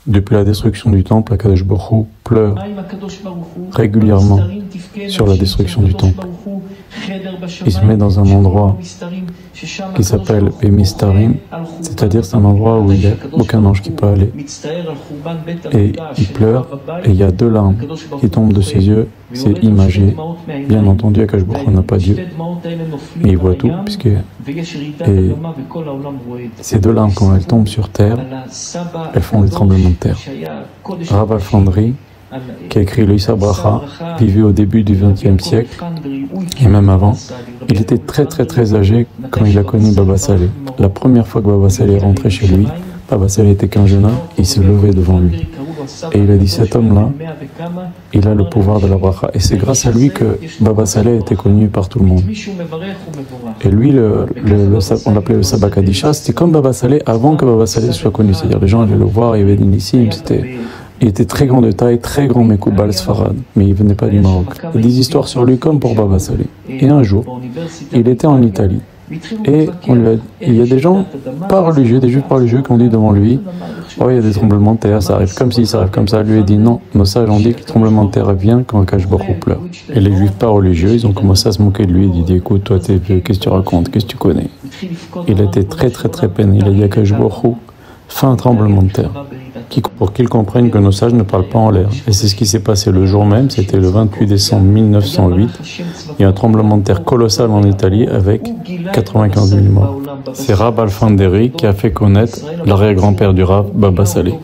Depuis la destruction du temple, Akadosh Baruch Hu pleure régulièrement sur la destruction du temple. Il se met dans un endroit qui s'appelle Bemistarim, c'est-à-dire c'est un endroit où il n'y a aucun ange qui peut aller. Et il pleure, et il y a 2 larmes qui tombent de ses yeux. C'est imagé. Bien entendu, Akadosh Baruch Hu n'a pas Dieu, mais il voit tout, et ces 2 larmes, quand elles tombent sur terre, elles font des tremblements de terre. Rav Alfandri, qui a écrit le Issa Bracha, vivait au début du XXe siècle, et même avant. Il était très âgé quand il a connu Baba Saleh. La première fois que Baba Saleh est rentré chez lui, Baba Saleh était qu'un jeune homme, il s'est levé devant lui. Et il a dit, cet homme-là, il a le pouvoir de la bracha. Et c'est grâce à lui que Baba Saleh était connu par tout le monde. Et lui, on l'appelait le Saba Kadisha, c'était comme Baba Saleh avant que Baba Saleh soit connu. C'est-à-dire, les gens allaient le voir, il y avait des nissim, il était très grand de taille, très grand Mekoubal Sfarad, mais il ne venait pas du Maroc. Il y a des histoires sur lui comme pour Baba Saleh. Et un jour, il était en Italie. Et il y a des gens pas religieux, des juifs pas religieux qui ont dit devant lui, oh, il y a des tremblements de terre, ça arrive comme ci, ça arrive comme ça. Lui a dit non, nos sages ont dit que le tremblement de terre vient quand Akadosh Baruch Hu pleure. Et les juifs pas religieux, ils ont commencé à se moquer de lui. Il dit, écoute, toi t'es vieux, qu'est-ce que tu racontes, qu'est-ce que tu connais? Il était très peiné. Il a dit à Akadosh Baruch Hu, fais un tremblement de terre, pour qu'ils comprennent que nos sages ne parlent pas en l'air. Et c'est ce qui s'est passé le jour même, c'était le 28 décembre 1908. Il y a un tremblement de terre colossal en Italie avec 95 000 morts. C'est Rav Alfandri qui a fait connaître l'arrière-grand-père du Rav, Baba Saleh.